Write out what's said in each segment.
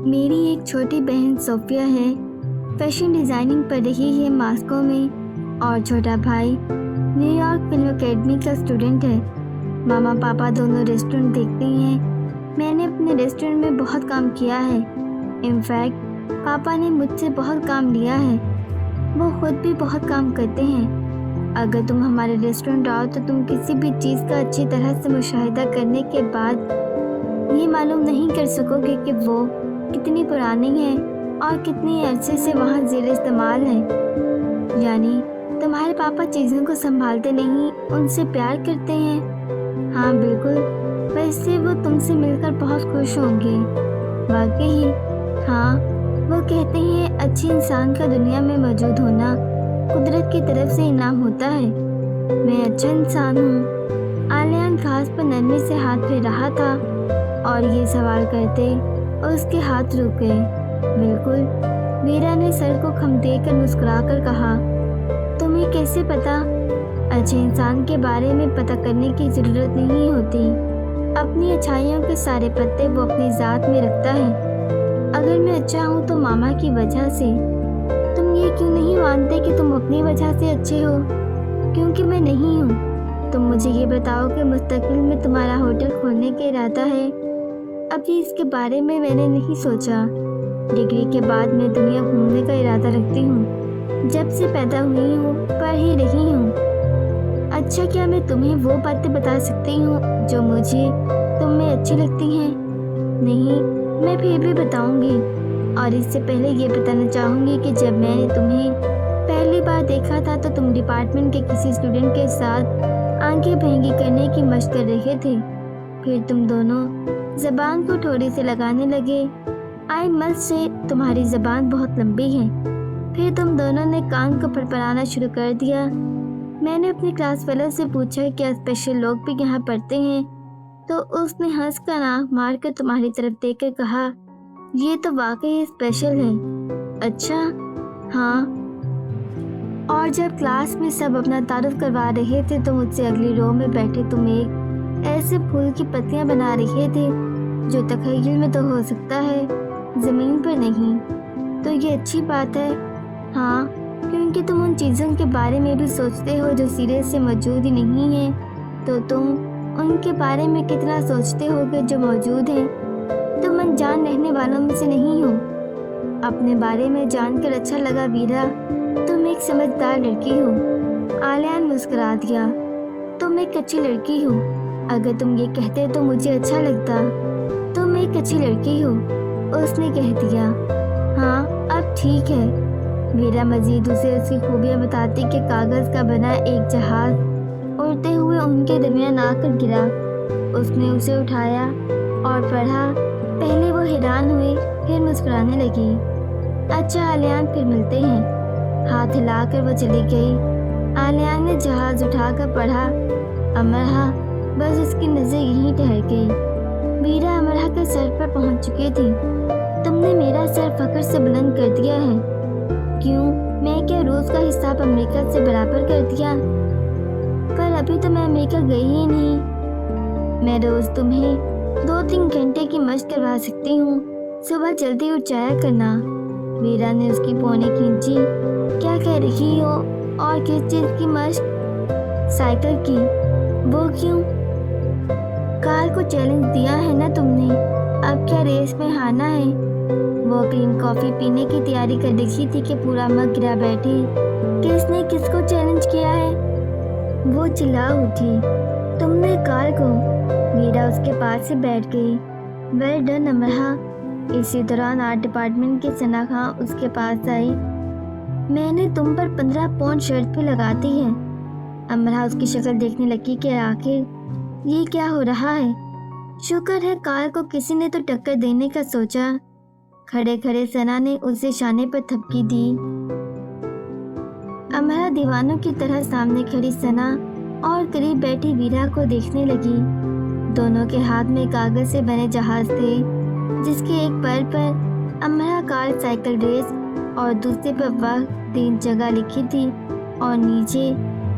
میری ایک چھوٹی بہن صوفیہ ہے، فیشن ڈیزائننگ پڑھ رہی ہے ماسکو میں، اور چھوٹا بھائی نیو یارک فلم اکیڈمی کا اسٹوڈنٹ ہے۔ ماما پاپا دونوں ریسٹورنٹ دیکھتے ہیں۔ میں نے اپنے ریسٹورنٹ میں بہت کام کیا ہے، انفیکٹ پاپا نے مجھ سے بہت کام لیا ہے۔ وہ خود بھی بہت کام کرتے ہیں۔ اگر تم ہمارے ریسٹورنٹ آؤ تو تم کسی بھی چیز کا اچھی طرح سے مشاہدہ کرنے کے بعد یہ معلوم نہیں کر سکو گے کہ وہ کتنی پرانی ہے اور کتنی عرصے سے وہاں زیر استعمال ہے۔ یعنی تمہارے پاپا چیزوں کو سنبھالتے نہیں، ان سے پیار کرتے ہیں۔ ہاں بالکل، ویسے وہ تم سے مل کر بہت خوش ہوں گے۔ واقعی؟ ہاں، وہ کہتے ہیں اچھے انسان کا دنیا میں موجود ہونا قدرت کی طرف سے انعام ہوتا ہے۔ میں اچھا انسان ہوں۔ آلیان گھاس پر نرمی سے ہاتھ پھیر رہا تھا اور یہ سوال کرتے اس کے ہاتھ رک گئے۔ بالکل، ویرا نے سر کو خم دے کر مسکرا کر کہا، تمہیں کیسے پتا؟ اچھے انسان کے بارے میں پتہ کرنے کی ضرورت نہیں ہوتی۔ اپنی اچھائیوں کے سارے پتے وہ اپنی ذات میں رکھتا ہے۔ اگر میں اچھا ہوں تو ماما کی وجہ سے۔ تم یہ کیوں نہیں مانتے کہ تم اپنی وجہ سے اچھے ہو؟ کیونکہ میں نہیں ہوں۔ تم مجھے یہ بتاؤ کہ مستقبل میں تمہارا ہوٹل کھولنے کا ارادہ ہے؟ ابھی اس کے بارے میں نے نہیں سوچا۔ ڈگری کے بعد میں دنیا گھومنے کا ارادہ رکھتی ہوں۔ جب سے پیدا ہوئی ہوں پڑھ ہی رہی ہوں۔ اچھا، کیا میں تمہیں وہ باتیں بتا سکتی ہوں جو مجھے تم میں اچھی لگتی ہیں؟ نہیں، میں پھر بھی بتاؤں گی۔ اور اس سے پہلے یہ بتانا چاہوں گی کہ جب میں نے تمہیں پہلی بار دیکھا تھا تو تم ڈپارٹمنٹ کے کسی اسٹوڈنٹ کے ساتھ آنکھیں بھینگی کرنے کی مشق کر رہے تھے۔ پھر تم دونوں زبان کو ٹھوڑی سے لگانے لگے۔ آئی مسٹ سے تمہاری زبان بہت لمبی ہے۔ پھر تم دونوں نے کان کو پھڑپڑانا شروع کر دیا۔ میں نے اپنے کلاس فیلو سے پوچھا کیا اسپیشل لوگ بھی یہاں پڑھتے ہیں، تو اس نے ہنس کر آنکھ مار کر تمہاری طرف دیکھ کر کہا، یہ تو واقعی اسپیشل ہے۔ اچھا، ہاں۔ اور جب کلاس میں سب اپنا تعارف کروا رہے تھے تو مجھ سے اگلی رو میں بیٹھے تم ایک ایسے پھول کی پتیاں بنا رہے تھے جو تخیل میں تو ہو سکتا ہے، زمین پر نہیں۔ تو یہ اچھی بات ہے۔ ہاں، کیونکہ تم ان چیزوں کے بارے میں بھی سوچتے ہو جو سرے سے موجود ہی نہیں ہیں، تو تم ان کے بارے میں کتنا سوچتے ہو گے جو موجود ہیں۔ تم انجان رہنے والوں میں سے نہیں ہو۔ اپنے بارے میں جان کر اچھا لگا ویرا، تم ایک سمجھدار لڑکی ہو۔ آلیان مسکرا دیا، تم ایک اچھی لڑکی ہو۔ اگر تم یہ کہتے تو مجھے اچھا لگتا۔ تم ایک اچھی لڑکی ہو، اس نے کہہ دیا۔ ہاں، اب ٹھیک ہے۔ ویرا مزید اسے اس کی خوبیاں بتاتی کہ کاغذ کا بنا ایک جہاز اڑتے ہوئے ان کے درمیان آ کر گرا۔ اس نے اسے اٹھایا اور پڑھا۔ پہلے وہ حیران ہوئی، پھر مسکرانے لگی۔ اچھا آلیان، پھر ملتے ہیں۔ ہاتھ ہلا کر وہ چلی گئی۔ آلیان نے جہاز اٹھا کر پڑھا، امرہا۔ بس اس کی نظر یہیں ٹھہر گئی۔ ویرا امرہا کے سر پر پہنچ چکی تھی۔ تم نے میرا سر فخر سے بلند کر دیا ہے۔ کیوں؟ میں کیا روس کا حساب امریکہ سے برابر کر دیا؟ پر ابھی تو میں امریکہ گئی ہی نہیں۔ میں روز تمہیں 2-3 گھنٹے کی مشق کروا سکتی ہوں۔ صبح جلدی اٹھ جایا کرنا۔ ویرا نے اس کی پونی کھینچی۔ کیا کہہ رہی ہو؟ اور کس چیز کی مشق؟ سائیکل کی۔ وہ کیوں؟ کار کو چیلنج دیا ہے نا تم نے، اب کیا ریس میں ہارنا ہے؟ وہ گرین کافی پینے کی تیاری کر رہی تھی کہ پورا مگ گرا بیٹھی۔ کس نے کس کو چیلنج کیا ہے؟ وہ چلا اٹھی۔ تم نے کار کو۔ ویرا اس کے پاس سے بیٹھ گئی۔ ویل ڈن امرہا۔ اسی دوران آرٹ ڈپارٹمنٹ کی ثنا خاں اس کے پاس آئی۔ میں نے تم پر 15 پاؤنڈ شرط بھی لگا دی ہے۔ امرہا اس کی شکل دیکھنے لگی کہ آخر یہ کیا ہو رہا ہے۔ شکر ہے کار کو کسی نے تو ٹکر دینے کا سوچا۔ کھڑے کھڑے ثنا نے اسے شانے پر تھپکی دی۔ امرہا دیوانوں کی طرح سامنے کھڑی ثنا اور قریب بیٹھی ویرا کو دیکھنے لگی۔ دونوں کے ہاتھ میں کاغذ سے بنے جہاز تھے، جس کے ایک پر امرہا کار سائیکل ریس اور دوسرے پر وقت دن جگہ لکھی تھی، اور نیچے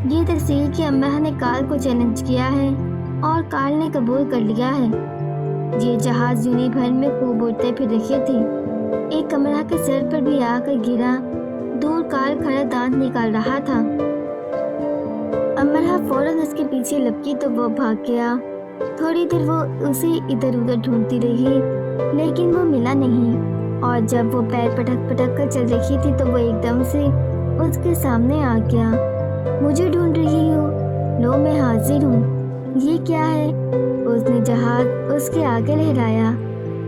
یہ تفصیل کہ امرہا نے کار کو چیلنج کیا ہے اور کار نے قبول کر لیا ہے۔ یہ جہاز دنیا بھر میں خوب اڑتے پھر رہے تھے۔ ایک امرا کے سر پر بھی آ کر گرا۔ دور کال کھڑا دانت نکال رہا تھا۔ امرا فوراً اس کے پیچھے لپکی تو وہ بھاگ گیا۔ تھوڑی دیر وہ اسے ادھر ادھر ڈھونڈتی رہی لیکن وہ ملا نہیں، اور جب وہ پیر پٹک پٹک کر چل رہی تھی تو وہ ایک دم سے اس کے سامنے آ گیا۔ مجھے ڈھونڈ رہی ہو؟ لو میں حاضر ہوں۔ یہ کیا ہے؟ اس نے جہاز اس کے آگے لہرایا۔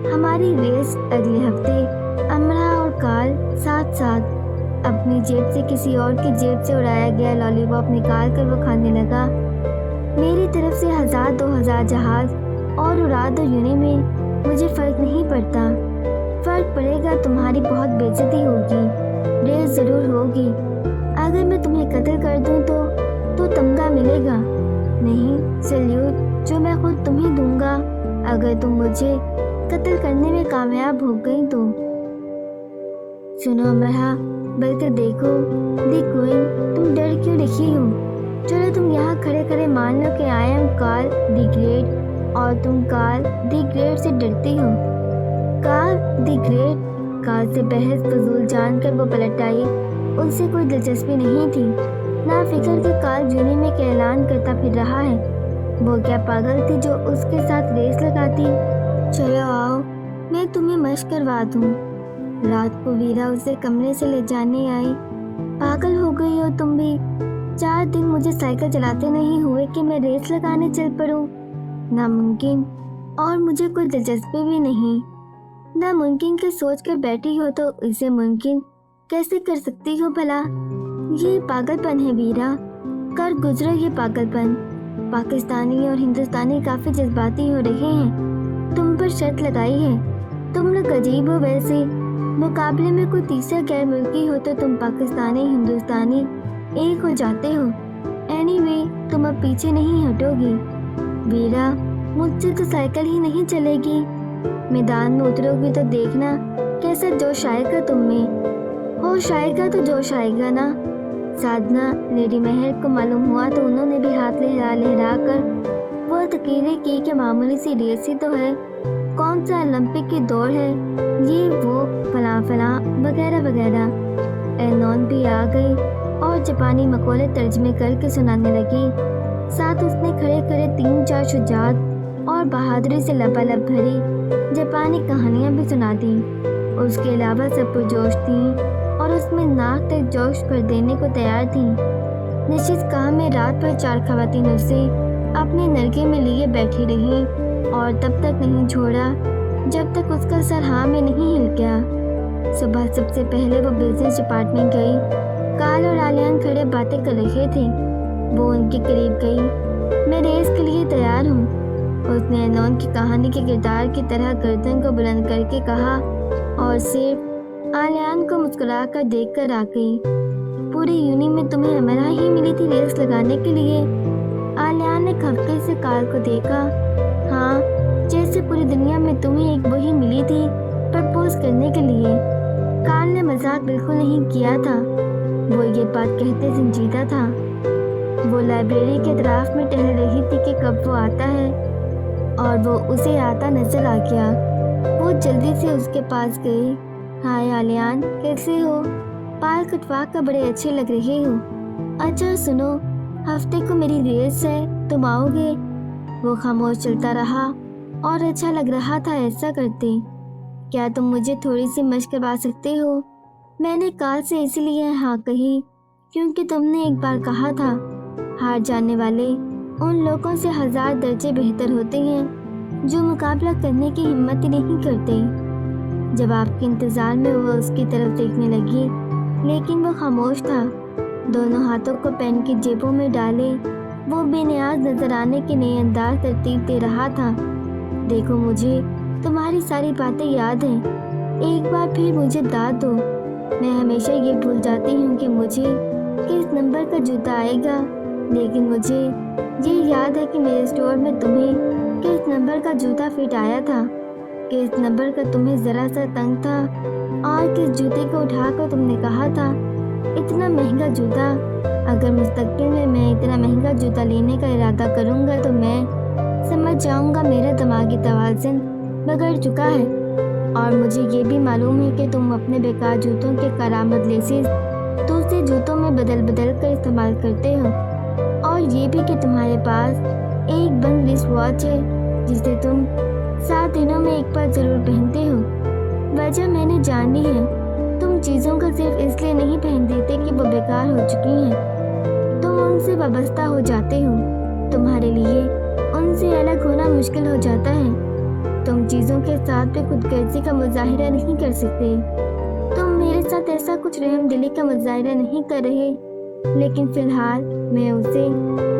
ہماری ریس اگلے ہفتے۔ امرا اور کال ساتھ ساتھ۔ اپنی جیب سے کسی اور کی جیب سے اڑایا گیا لالی پاپ نکال کر وہ کھانے لگا۔ میری طرف سے 1000-2000 جہاز اور اڑا دو یونی میں، مجھے فرق نہیں پڑتا۔ فرق پڑے گا، تمہاری بہت بے عزتی ہوگی، ریس ضرور ہوگی۔ اگر میں تمہیں قتل کر دوں تو تمغہ ملے گا، نہیں سلیوٹ جو میں خود تمہیں دوں گا اگر تم مجھے قتل کرنے میں کامیاب ہو گئی تو۔ سنو امرا، بلکہ دیکھو دی کوئن، تم ڈر کیوں رہی ہو؟ چلو تم یہاں کھڑے کھڑے مان لو کہ I am call the great اور تم کال دی گریٹ سے ڈرتی ہو۔ کال دی گریٹ؟ کال سے بحث فضول جان کر وہ پلٹ آئی۔ اس سے کوئی دلچسپی نہیں تھی، نہ فکر کہ کال جونی میں کے اعلان کرتا پھر رہا ہے۔ وہ کیا پاگل تھی جو اس کے ساتھ ریس لگاتی؟ چلو آؤ، میں تمہیں مشق کروا دوں۔ رات کو ویرا اسے کمرے سے لے جانے آئی۔ پاگل ہو گئی ہو تم بھی؟ 4 دن مجھے سائیکل چلاتے نہیں ہوئے کہ میں ریس لگانے چل پڑوں؟ ناممکن، اور مجھے کوئی دلچسپی بھی نہیں۔ ناممکن کے سوچ کر بیٹھی ہو تو اسے ممکن کیسے کر سکتی ہو بھلا؟ یہ پاگل پن ہے ویرا، کر گزرو یہ پاگل پن۔ پاکستانی اور ہندوستانی کافی جذباتی ہو رہے ہیں، تم پر شرط لگائی ہے۔ تم لوگ عجیب ہو، ویسے مقابلے میں کوئی تیسرا غیر ملکی ہو تو تم پاکستانی ہندوستانی ایک ہو جاتے ہو۔ اینی وے، تم اب پیچھے نہیں ہٹو گی۔ ویرا، مجھ سے تو سائیکل ہی نہیں چلے گی۔ میدان میں اترو گی تو دیکھنا کیسا جوش آئے گا تم میں۔ ہوش آئے گا تو جوش آئے گا نا۔ سادھنا لیڈی مہر کو معلوم ہوا تو انہوں نے بھی ہاتھ لہرا لہرا کر وہ تقریر کی کہ معمولی سی ریس ہی تو ہے، کون سا اولمپک کی دوڑ ہے، یہ وہ فلاں فلاں وغیرہ وغیرہ۔ اینون بھی آ گئی اور جاپانی مقولے ترجمے کر کے سنانے لگی۔ ساتھ اس نے کھڑے کھڑے 3-4 شجاعت اور بہادری سے لبالب بھری جاپانی کہانیاں بھی سنا دیں۔ اس کے علاوہ سب پرجوش تھیں اور اس میں ناک تک جوش کر دینے کو تیار تھیں۔ نشست گاہ میں رات بھر 4 خواتین اسے اپنے نرگے میں لیے بیٹھی رہیں اور تب تک نہیں چھوڑا جب تک اس کا سر ہاں میں نہیں ہل گیا۔ صبح سب سے پہلے وہ بزنس ڈپارٹمنٹ گئی۔ کال اور آلیان کھڑے باتیں کر رہے تھے۔ وہ ان کے قریب گئی۔ میں ریس کے لیے تیار ہوں، اس نے اینون کی کہانی کے کردار کی طرح گردن کو بلند کر کے کہا اور صرف آلیان کو مسکرا کر دیکھ کر آ گئی۔ پوری یونی میں تمہیں امرا ہی ملی تھی ریس لگانے کے لیے؟ آلیان نے کھپکے سے کال کو دیکھا۔ ہاں، جیسے پوری دنیا میں تمہیں ایک وہی ملی تھی پرپوز کرنے کے لیے۔ کال نے مذاق بالکل نہیں کیا تھا، وہ یہ بات کہتے سنجیدہ تھا۔ وہ لائبریری کے اطراف میں ٹہل رہی تھی کہ کب وہ آتا ہے اور وہ اسے آتا نظر آ گیا۔ وہ جلدی سے اس کے پاس گئی۔ ہائے آلیان، کیسے ہو؟ بال کٹوا کر بڑے اچھے لگ رہے ہو۔ اچھا سنو، ہفتے کو میری ریس ہے، تم آؤ گے؟ وہ خاموش چلتا رہا اور اچھا لگ رہا تھا ایسا کرتے۔ کیا تم مجھے تھوڑی سی مشق کروا سکتے ہو؟ میں نے کال سے اسی لیے ہاں کہی کیونکہ تم نے ایک بار کہا تھا ہار جانے والے ان لوگوں سے 1000 درجے بہتر ہوتے ہیں جو مقابلہ کرنے کی ہمت ہی نہیں کرتے۔ جواب کے انتظار میں وہ اس کی طرف دیکھنے لگی لیکن وہ خاموش تھا۔ دونوں ہاتھوں کو پین کی جیبوں میں ڈالے وہ بے نیاز نظر آنے کے نئے انداز ترتیب دے رہا تھا۔ دیکھو، مجھے تمہاری ساری باتیں یاد ہیں، ایک بار پھر مجھے داد دو۔ میں ہمیشہ یہ بھول جاتی ہوں کہ مجھے کس نمبر کا جوتا آئے گا، لیکن مجھے یہ یاد ہے کہ میرے اسٹور میں تمہیں کس نمبر کا جوتا فٹ آیا تھا، کس نمبر کا تمہیں ذرا سا تنگ تھا اور کس جوتے کو اٹھا کر تم نے کہا تھا اتنا مہنگا جوتا۔ اگر مستقبل میں اتنا مہنگا جوتا لینے کا ارادہ کروں گا تو میں سمجھ جاؤں گا میرا دماغی توازن بگڑ چکا ہے، اور مجھے یہ بھی معلوم ہے کہ تم اپنے بیکار جوتوں کے کارآمد لیسز دوسرے جوتوں میں بدل بدل کر استعمال کرتے ہو، اور یہ بھی کہ تمہارے پاس ایک بند رسٹ واچ ہے جسے تم 7 دنوں میں ایک بار ضرور پہنتے ہو۔ وجہ میں نے جان لی ہے، تم چیزوں کو صرف اس لیے نہیں پہن دیتے کہ وہ بیکار ہو چکی ہیں، تم ان سے وابستہ ہو جاتے ہو، تمہارے لیے ان سے الگ ہونا مشکل ہو جاتا ہے، تم چیزوں کے ساتھ بھی خود غرضی کا مظاہرہ نہیں کر سکتے، تم میرے ساتھ ایسا کچھ رحم دلی کا مظاہرہ نہیں کر رہے، لیکن فی الحال میں اسے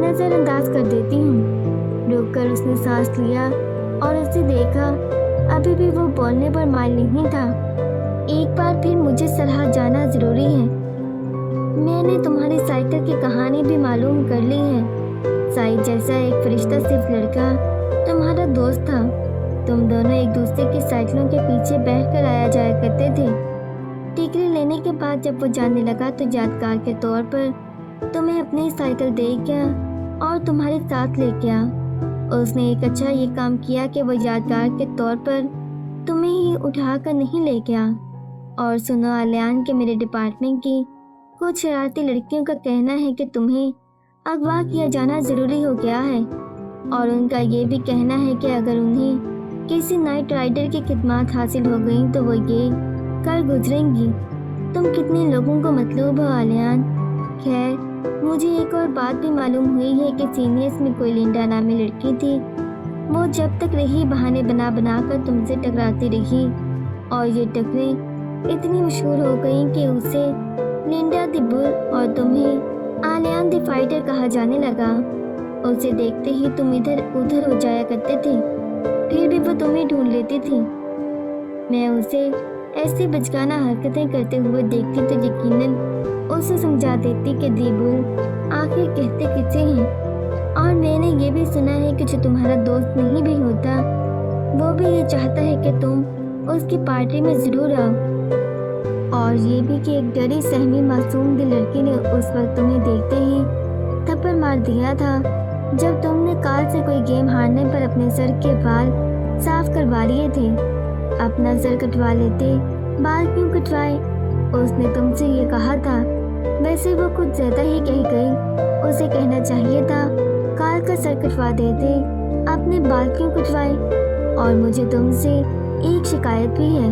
نظر انداز کر دیتی ہوں۔ رک کر اس نے سانس لیا اور اسے دیکھا، ابھی بھی وہ بولنے پر مائل نہیں تھا۔ ایک بار پھر مجھے صلاح جانا ضروری ہے، میں نے تمہاری سائیکل کی کہانی بھی معلوم کر لی ہے۔ سائد جیسا ایک فرشتہ صرف لڑکا تمہارا دوست تھا، تم دونوں ایک دوسرے کی سائیکلوں کے پیچھے بیٹھ کر آیا جایا کرتے تھے۔ ٹکری لینے کے بعد جب وہ جانے لگا تو یادگار کے طور پر تمہیں اپنی سائیکل دے گیا اور تمہارے ساتھ لے گیا۔ اس نے ایک اچھا یہ کام کیا کہ وہ یادگار کے طور پر تمہیں ہی اٹھا کر نہیں لے گیا۔ اور سنو آلیان کہ میرے ڈپارٹمنٹ کی کچھ شرارتی لڑکیوں کا کہنا ہے کہ تمہیں اغوا کیا جانا ضروری ہو گیا ہے، اور ان کا یہ بھی کہنا ہے کہ اگر انہیں کسی نائٹ رائڈر کی خدمات حاصل ہو گئیں تو وہ یہ کر گزریں گی۔ تم کتنے لوگوں کو مطلوب ہو آلیان؟ خیر، مجھے ایک اور بات بھی معلوم ہوئی ہے کہ سینئرس میں کوئی لنڈا نامی لڑکی تھی، وہ جب تک رہی بہانے بنا بنا کر تم سے ٹکراتی رہی، اور یہ ٹکریں اتنی مشہور ہو گئیں کہ اسے لنڈا دی بل اور تمہیں آلیان دی فائٹر کہا جانے لگا۔ اسے دیکھتے ہی تم ادھر ادھر ہو جایا کرتے تھے، پھر بھی وہ تمہیں ڈھونڈ لیتی تھی۔ میں اسے ایسی بچگانہ حرکتیں کرتے ہوئے دیکھتی تو یقیناً اسے سمجھا دیتی کہ دی بل آخر کہتے کسے ہیں، اور میں نے یہ بھی سنا ہے کہ جو تمہارا دوست نہیں بھی ہوتا وہ بھی یہ چاہتا ہے کہ تم اس کی پارٹی میں ضرور آؤ، اور یہ بھی کہ ایک ڈری سہمی معصوم دل لڑکی نے اس وقت تمہیں دیکھتے ہی تھپڑ مار دیا تھا جب تم نے کال سے کوئی گیم ہارنے پر اپنے سر کے بال صاف کروا لیے تھے۔ اپنا سر کٹوا لیتے، بال کیوں کٹوائے؟ اس نے تم سے یہ کہا تھا۔ ویسے وہ کچھ زیادہ ہی کہہ گئی، اسے کہنا چاہیے تھا کال کا سر کٹوا دیتے، اپنے بال کیوں کٹوائے؟ اور مجھے تم سے ایک شکایت بھی ہے۔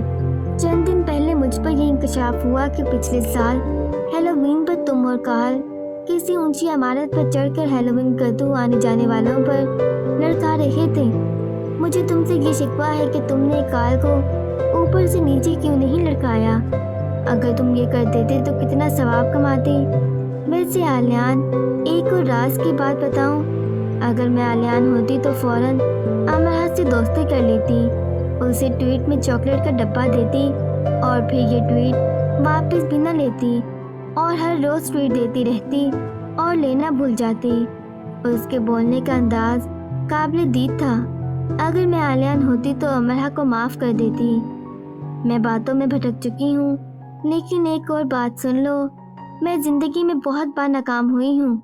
چند دن پہلے مجھ پر یہ انکشاف ہوا کہ پچھلے سال ہیلووین پر تم اور کارل کسی اونچی عمارت پر چڑھ کر ہیلووین کرتو آنے جانے والوں پر لڑکا رہے تھے۔ مجھے تم سے یہ شکوہ ہے کہ تم نے کارل کو اوپر سے نیچے کیوں نہیں لڑکایا؟ اگر تم یہ کر دیتے تو کتنا ثواب کماتے۔ ویسے آلیان، ایک اور راز کی بات بتاؤں، اگر میں آلیان ہوتی تو فوراً امرہ سے دوستی کر لیتی، اسے ٹویٹ میں چاکلیٹ کا ڈبہ دیتی، اور پھر یہ ٹویٹ واپس بھی نہ لیتی، اور ہر روز ٹویٹ دیتی رہتی اور لینا بھول جاتی۔ اس کے بولنے کا انداز قابل دید تھا۔ اگر میں آلیان ہوتی تو امرہ کو معاف کر دیتی۔ میں باتوں میں بھٹک چکی ہوں، لیکن ایک اور بات سن لو، میں زندگی میں بہت بار ناکام ہوئی ہوں،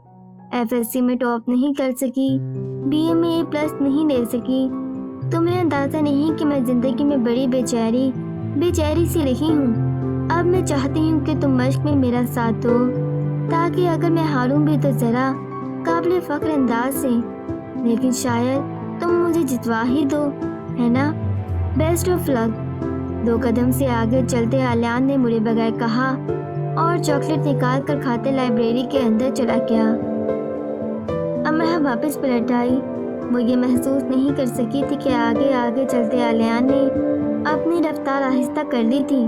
FSC میں ٹاپ نہیں کر سکی، BA میں A+ نہیں لے سکی۔ تمہیں اندازہ نہیں کہ میں زندگی میں بڑی بے چیری سی رہی ہوں۔ اب میں چاہتی ہوں کہ تم مشق میں میرا ساتھ دو، تاکہ اگر میں ہاروں بھی تو ذرا قابل فخر انداز سے، لیکن شاید تم مجھے جتوا ہی دو، ہے نا؟ بیسٹ آف لک۔ 2 قدم سے آگے چلتے آلیان نے مڑے بغیر کہا اور چاکلیٹ نکال کر کھاتے لائبریری کے اندر چلا گیا۔ امرہ واپس پلٹ آئی۔ وہ یہ محسوس نہیں کر سکی تھی کہ آگے آگے چلتے آلیان نے اپنی رفتار آہستہ کر لی تھی۔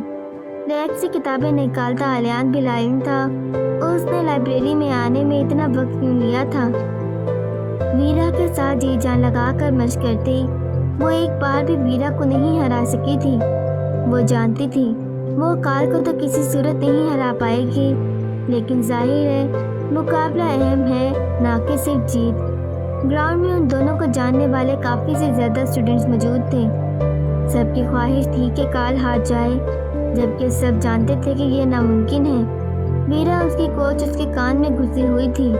ریک سے کتابیں نکالتا آلیان بھی لائن تھا۔ اس نے لائبریری میں آنے میں اتنا وقت کیوں لیا تھا؟ ویرا کے ساتھ جی جان لگا کر مشق کرتی، وہ ایک بار بھی ویرا کو نہیں ہرا سکی تھی۔ وہ جانتی تھی وہ کال کو تو کسی صورت نہیں ہرا پائے گی، لیکن ظاہر ہے مقابلہ اہم ہے، نہ کہ صرف جیت۔ گراؤنڈ میں ان دونوں کو جاننے والے کافی سے زیادہ اسٹوڈنٹس موجود تھے۔ سب کی خواہش تھی کہ کال ہار جائے، جبکہ سب جانتے تھے کہ یہ ناممکن ہے۔ ویرا اس کی کوچ اس کے کان میں گھسی ہوئی تھی،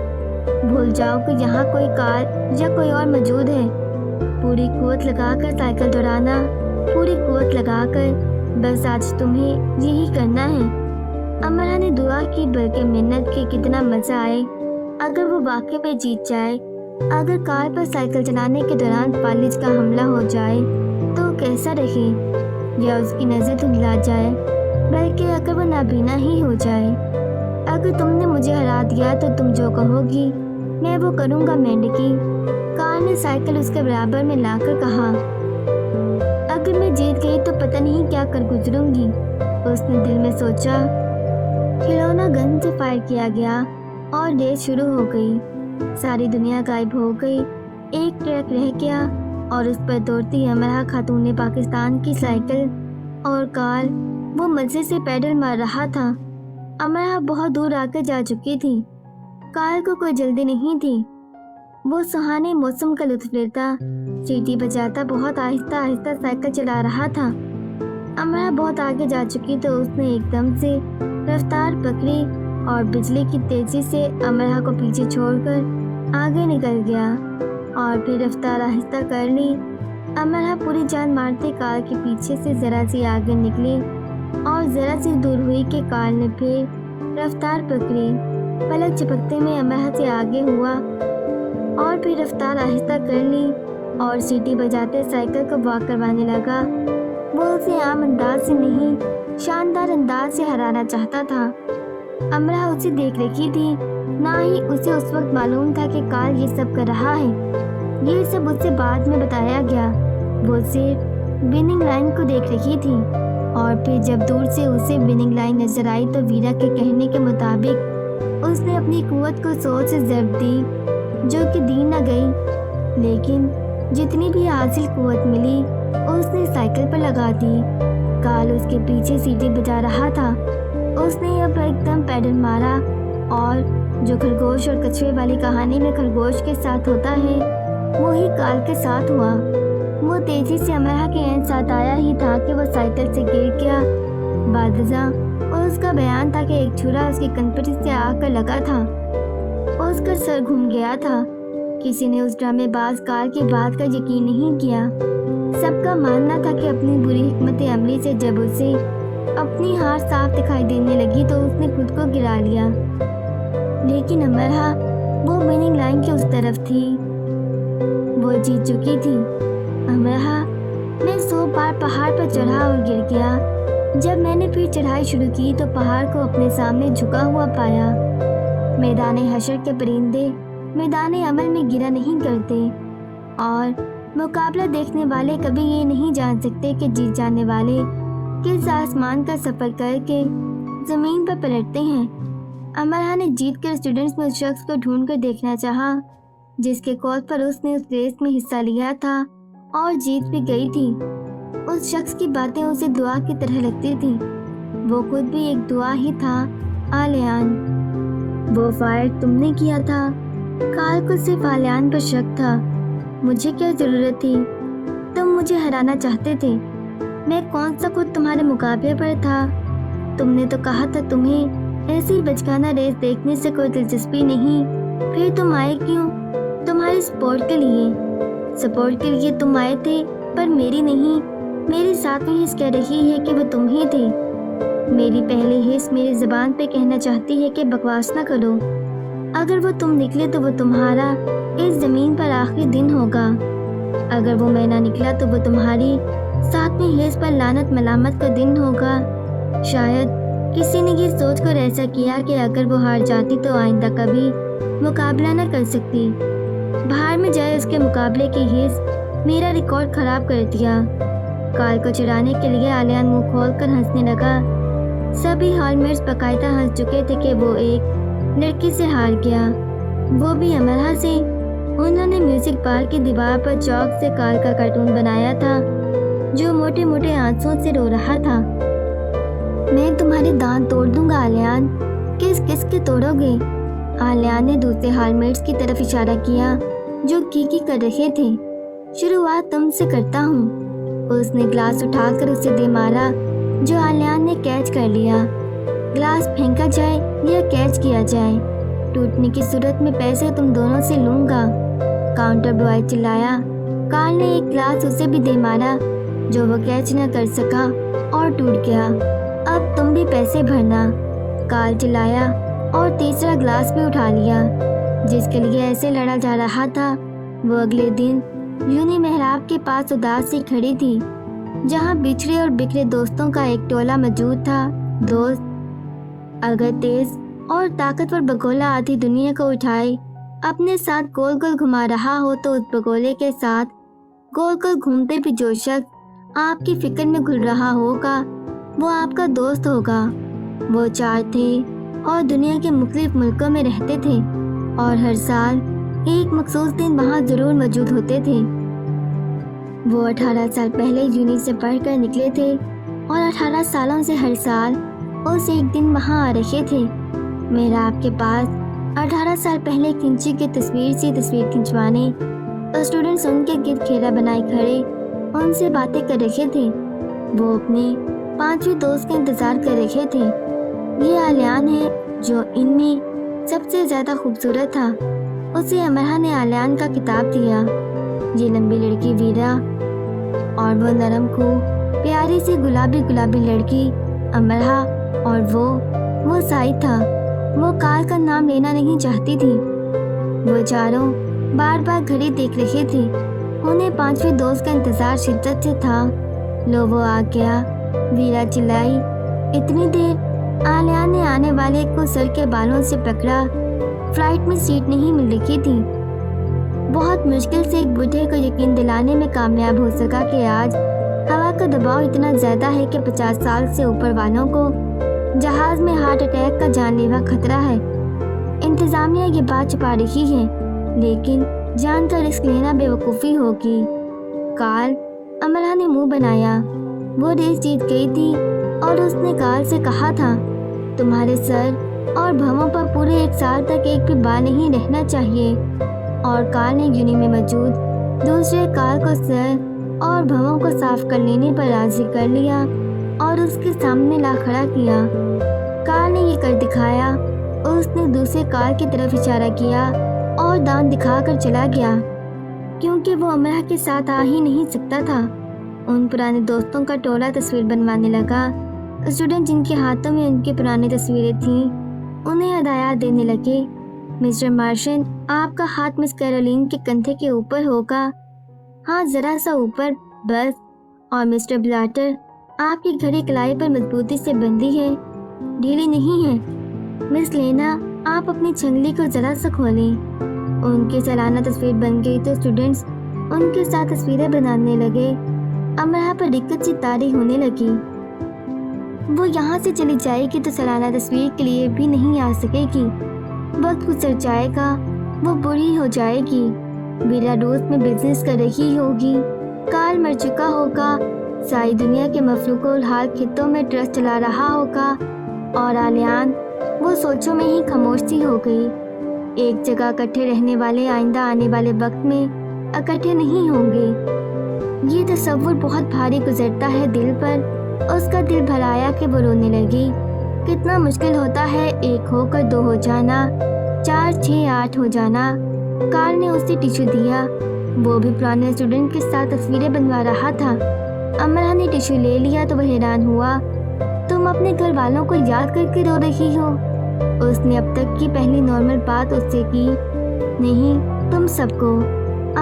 بھول جاؤ کہ یہاں کوئی کال یا کوئی اور موجود ہے، پوری قوت لگا کر سائیکل دوڑانا पूरी कुव्वत लगाकर, बस आज तुम्हें यही करना है। अमरा ने दुआ की, बल्कि मिन्नत की कितना मज़ा आए अगर वो वाकई में जीत जाए। अगर कार पर साइकिल चलाने के दौरान फालिज का हमला हो जाए तो कैसा रहे, या उसकी नज़र धुंधला जाए, बल्कि अगर वो नाबीना ही हो जाए। अगर तुमने मुझे हरा दिया तो तुम जो कहोगी मैं वो करूँगा मेंढकी। कार ने साइकिल उसके बराबर में लाकर कहा। अगर मैं जीत गई तो पता नहीं क्या कर गुजरूंगी, उसने दिल में सोचा। खिलौना गन से फायर किया गया और रेस शुरू हो गई। सारी दुनिया गायब हो गई। एक ट्रक रह गया और उस पर दौड़ती अमरा खातून ने पाकिस्तान की साइकिल और कार वो मज़े से पैडल मार रहा था। अमरा बहुत दूर आकर जा चुकी थी। कार को कोई जल्दी नहीं थी। वो सुहाने मौसम का लुत्फ लेता, सीटी बजाता बहुत आहिस्ता आहिस्ता साइकिल चला रहा था। अमरा बहुत आगे जा चुकी तो उसने एकदम से रफ्तार पकड़ी और बिजली की तेज़ी से अमरा को पीछे छोड़कर आगे निकल गया और फिर रफ्तार आहिस्ता कर ली। अमरा पूरी जान मारते कार के पीछे से ज़रा सी आगे निकली और ज़रा सी दूर हुई कि कार ने फिर रफ्तार पकड़ी। पलक झपकते में अमरा से आगे हुआ और फिर रफ्तार आहिस्ता कर ली और सीटी बजाते साइकिल को वॉक करवाने लगा। वो उसे आम अंदाज से नहीं, शानदार अंदाज से हराना चाहता था। अमरा उसे देख रही थी, ना ही उसे उस वक्त मालूम था कि कार ये सब कर रहा है। ये सब उसे बाद में बताया गया। वो सिर्फ विनिंग लाइन को देख रही थी और फिर जब दूर से उसे विनिंग लाइन नजर आई तो वीरा के कहने के मुताबिक उसने अपनी कुव्वत को 100 से ज़रब दी, जो कि दी न गई। लेकिन जितनी भी हासिल कुव्वत मिली उसने साइकिल पर लगा दी। काल उसके पीछे सीटी बजा रहा था। उसने अब एकदम पैडल मारा और जो खरगोश और कछुए वाली कहानी में खरगोश के साथ होता है वही काल के साथ हुआ। वो तेजी से अमरा के एंड साथ आया ही था कि वो साइकिल से गिर गया। बादजा और उसका बयान था कि एक छुरा उसकी कनपटी से आकर लगा था। उसका सर घूम गया था। किसी ने उस ड्रामेबाज कार की बात का यकीन नहीं किया। सबका मानना था कि अपनी बुरी हिकमत अमली से जब उसे अपनी हार साफ दिखाई देने लगी तो उसने खुद को गिरा लिया। लेकिन अमरा वो विनिंग लाइन के उस तरफ थी। वो जीत चुकी थी। अमरा, मैं 100 बार पहाड़ पर चढ़ा और गिर गया। जब मैंने फिर चढ़ाई शुरू की तो पहाड़ को अपने सामने झुका हुआ पाया। मैदाने हशर के परिंदे मैदाने अमल में गिरा नहीं करते और मुकाबला देखने वाले कभी ये नहीं जान सकते कि जीत जाने वाले किस आसमान का सफ़र करके ज़मीन पर पलटते हैं। अमरा ने जीत कर स्टूडेंट्स में उस शख्स को ढूंढ कर देखना चाहा जिसके कॉल पर उसने उस रेस में हिस्सा लिया था और जीत भी गई थी। उस शख्स की बातें उसे दुआ की तरह लगती थी। वो खुद भी एक दुआ ही था। आलियान, वो फायर तुमने किया था। काल को सिर्फ आलियान पर शक था। मुझे क्या ज़रूरत थी? तुम मुझे हराना चाहते थे। मैं कौन सा खुद तुम्हारे मुकाबले पर था? तुमने तो कहा था तुम्हें ऐसी बचकाना रेस देखने से कोई दिलचस्पी नहीं। फिर तुम आए क्यों? तुम्हारी सपोर्ट के लिए। सपोर्ट के लिए तुम आए थे, पर मेरी नहीं। मेरी सातवीं हिस्स कह रही है कि वो तुम ही थे। मेरी पहली हिस्स मेरी ज़बान पे कहना चाहती है कि बकवास ना करो। अगर वो तुम निकले तो वो तुम्हारा इस ज़मीन पर आखिरी दिन होगा। अगर वो मैं ना निकला तो वो तुम्हारी सातवीं हिस्स पर लानत मलामत का दिन होगा। शायद किसी ने ये सोचकर ऐसा किया कि अगर वो हार जाती तो आइंदा कभी मुकाबला न कर सकती। बाहर में जाए उसके मुकाबले की हिस्स मेरा रिकॉर्ड ख़राब कर दिया। काल को चिढ़ाने के लिए आलियान मुंह खोलकर हंसने लगा। सभी हॉलमेट्स बाकायदा हंस चुके थे कि वो एक लड़की से हार गया, वो भी अमरा से। उन्होंने म्यूजिक बार की दीवार पर चौक से काल का कार्टून बनाया था जो मोटे मोटे आंसुओं से रो रहा था। मैं तुम्हारे दांत तोड़ दूंगा आलियान। किस किस के तोड़ोगे? आलियान ने दूसरे हॉलमेट्स की तरफ इशारा किया जो की कर रहे थे। शुरुआत तुमसे करता हूँ। उसने ग्लास उठाकर उसे दे मारा जो आलियान ने कैच कर लिया। ग्लास फेंका जाए या कैच किया जाए, टूटने की सूरत में पैसे तुम दोनों से लूँगा। काउंटर बॉय चिल्लाया। काल ने एक ग्लास उसे भी दे मारा जो वो कैच न कर सका और टूट गया। अब तुम भी पैसे भरना, कार्ल चिल्लाया और तीसरा ग्लास भी उठा लिया। जिसके लिए ऐसे लड़ा जा रहा था वो अगले दिन यूनी मेहराब के पास उदास सी खड़ी थी, जहाँ बिछड़े और बिखरे दोस्तों का एक टोला मौजूद था। दोस्त, अगर तेज और ताकतवर बगोला आधी दुनिया को उठाए अपने साथ गोल गोल घुमा रहा हो, तो उस बगोले के साथ गोल गोल घूमते भी जो शख्स आपकी फिक्र में घुल रहा होगा वो आपका दोस्त होगा। वो चार थे और दुनिया के मुख्तलिफ मुल्कों में रहते थे और हर साल एक मखसूस दिन वहाँ ज़रूर मौजूद होते थे। वो 18 साल पहले यूनी से पढ़कर निकले थे और 18 सालों से हर साल उस एक दिन वहाँ आ रहे थे। मेहराब के पास 18 साल पहले खिंची की तस्वीर से तस्वीर खिंचवाने और स्टूडेंट्स उनके गिर्द घेरा बनाए खड़े उनसे बातें कर रहे थे। वो अपने 5वें दोस्त का इंतज़ार कर रहे थे। ये आलियान है जो इनमें सबसे ज़्यादा खूबसूरत था। उसे अमरहा ने आलियान का खिताब दिया। ये लंबी लड़की वीरा और वो नरम खूब प्यारी सी गुलाबी गुलाबी लड़की अमरहा और वो साई था। वो कार्ल का नाम लेना नहीं चाहती थी। वो चारों बार बार घड़ी देख रहे थे। उन्हें 5वें दोस्त का इंतज़ार शिद्दत से था। लो वो आ गया, वीरा चिल्लाई। इतनी देर? आलिया ने आने वाले को सर के बालों से पकड़ा। फ्लाइट में सीट नहीं मिल रही थी। बहुत मुश्किल से एक बूढ़े को यकीन दिलाने में कामयाब हो सका कि आज हवा का दबाव इतना ज़्यादा है कि 50 साल से ऊपर वालों को जहाज में हार्ट अटैक का जानलेवा खतरा है। इंतज़ामिया ये बात छुपा रही है, लेकिन जान का रिस्क लेना बेवकूफ़ी होगी। कार्ल, अमरहा ने मुंह बनाया। वो रेस जीत गई थी और उसने कार्ल से कहा था, तुम्हारे सर और भवों पर पूरे 1 साल तक एक भी बाल नहीं रहना चाहिए। और कार्ल ने यूनी में मौजूद दूसरे कार्ल को सर और भवों को साफ कर लेने पर राजी कर लिया और उसके सामने ला खड़ा किया। कार्ल ने ये कर दिखाया। उसने दूसरे कार्ल की तरफ इशारा किया और दांत दिखाकर चला गया, क्योंकि वो अमरहा के साथ आ ही नहीं सकता था। उन पुराने दोस्तों का टोला तस्वीर बनवाने लगा। स्टूडेंट जिनके हाथों में उनकी पुरानी तस्वीरें थीं उन्हें हदायत देने लगे। मिस्टर मार्शन, आपका हाथ मिस कैरोलिन के कंधे के ऊपर होगा। हाँ, ज़रा सा ऊपर बस। और मिस्टर ब्लाटर, आपकी घड़ी कलाई पर मजबूती से बंधी है, ढीली नहीं है। मिस लेना, आप अपनी छंगली को ज़रा सा खोलें। उनकी सालाना तस्वीर बन गई तो स्टूडेंट्स उनके साथ तस्वीरें बनाने लगे। अमरहा पर दिक्कत सी तारी होने लगी। वो यहाँ से चली जाएगी तो सालाना तस्वीर के लिए भी नहीं आ सकेगी। वक्त गुजर जाएगा, वो बुरी हो जाएगी। वीरा रूस में बिजनेस कर रही होगी, कार्ल मर चुका होगा, सारी दुनिया के मफलूकुल हाल खित्तों में ट्रस्ट चला रहा होगा और आलियान वो सोचों में ही खामोश सी हो गई। एक जगह इकट्ठे रहने वाले आइंदा आने वाले वक्त में इकट्ठे नहीं होंगे। ये तस्वुर बहुत भारी गुजरता है दिल पर। उसका दिल भर आया कि वो रोने लगी। कितना मुश्किल होता है 1 होकर 2 हो जाना, 4, 6, 8 हो जाना। कार्ल ने उसे टिश्यू दिया। वो भी पुराने स्टूडेंट के साथ तस्वीरें बनवा रहा था। अमरहा ने टिश्यू ले लिया तो वह हैरान हुआ। तुम अपने घर वालों को याद करके रो रही हो? उसने अब तक की पहली नॉर्मल बात उससे की। नहीं, तुम सबको,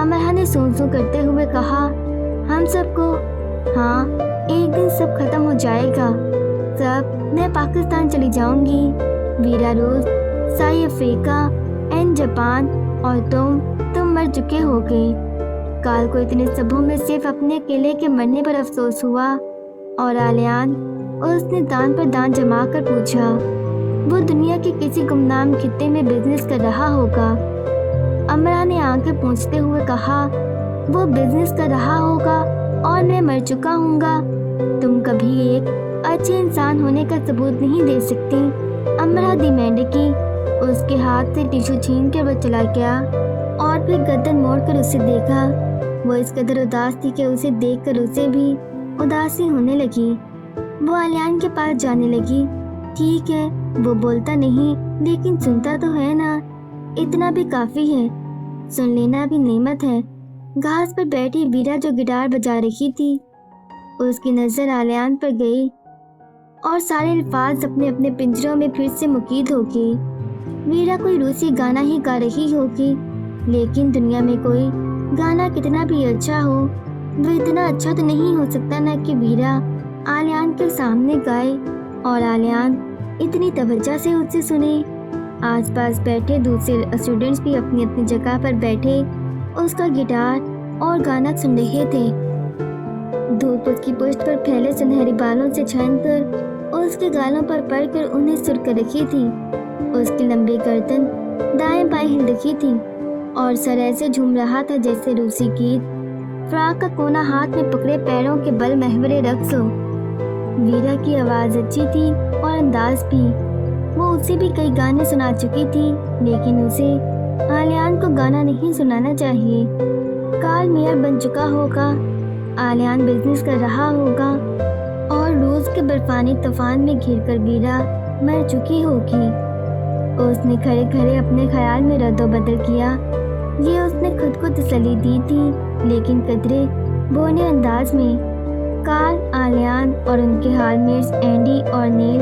अमरहा ने सूं करते हुए कहा। हम सबको? हाँ, एक दिन सब खत्म हो जाएगा। सब, मैं पाकिस्तान चली जाऊंगी, वीरा रूस, साई अफ्रीका एंड जापान, और तुम मर चुके होगे। कार्ल को इतने सबों में सिर्फ अपने अकेले के मरने पर अफसोस हुआ। और आलियान, उसने दांत पर दांत जमा कर पूछा। वो दुनिया के किसी गुमनाम खित्ते में बिजनेस कर रहा होगा। अमरहा ने आंखें पोंछते हुए कहा, वो बिजनेस कर रहा होगा और मैं मर चुका हूँगा। तुम कभी एक अच्छे इंसान होने का सबूत नहीं दे सकती, अमरहा डिमांड की। उसके हाथ से टिश्यू छीन कर वो चला गया और फिर गर्दन मोड़कर उसे देखा। वो इस कदर उदास थी कि उसे देखकर उसे भी उदासी होने लगी। वो आलियान के पास जाने लगी। ठीक है, वो बोलता नहीं लेकिन सुनता तो है ना, इतना भी काफ़ी है। सुन लेना भी नेमत है। घास पर बैठी वीरा जो गिटार बजा रही थी اس کی نظر آلیان پر گئی اور سارے الفاظ اپنے اپنے پنجروں میں پھر سے مقید ہو گئے۔ ویرا کوئی روسی گانا ہی گا رہی ہوگی، لیکن دنیا میں کوئی گانا کتنا بھی اچھا ہو، وہ اتنا اچھا تو نہیں ہو سکتا نا کہ ویرا آلیان کے سامنے گائے اور آلیان اتنی توجہ سے اس سے سنے۔ آس پاس بیٹھے دوسرے اسٹوڈنٹس بھی اپنی اپنی جگہ پر بیٹھے اس کا گٹار اور گانا سن رہے تھے۔ دھوپ اس کی پشت پر پھیلے سنہری بالوں سے چھن کر اس کے گالوں پر پڑ کر انہیں سر کر رکھی تھی۔ اس کی لمبی گردن دائیں بائیں ہل رہی تھی اور سر ایسے جھوم رہا تھا جیسے روسی گیت فراق کا کونا ہاتھ میں پکڑے پیروں کے بل محور رقص ہو۔ ویرا کی آواز اچھی تھی اور انداز بھی۔ وہ اسے بھی کئی گانے سنا چکی تھی، لیکن اسے آلیان کو گانا نہیں سنانا چاہیے۔ کارل میئر بن چکا ہوگا، آلیان بزنس کر رہا ہوگا اور روس کے برفانی طوفان میں گھر کر ویرا مر چکی ہوگی۔ اس نے کھڑے کھڑے اپنے خیال میں رد و بدل کیا۔ یہ اس نے خود کو تسلی دی تھی، لیکن قدرے بونے انداز میں۔ کارل، آلیان اور ان کے ہال میٹس اینڈی اور نیل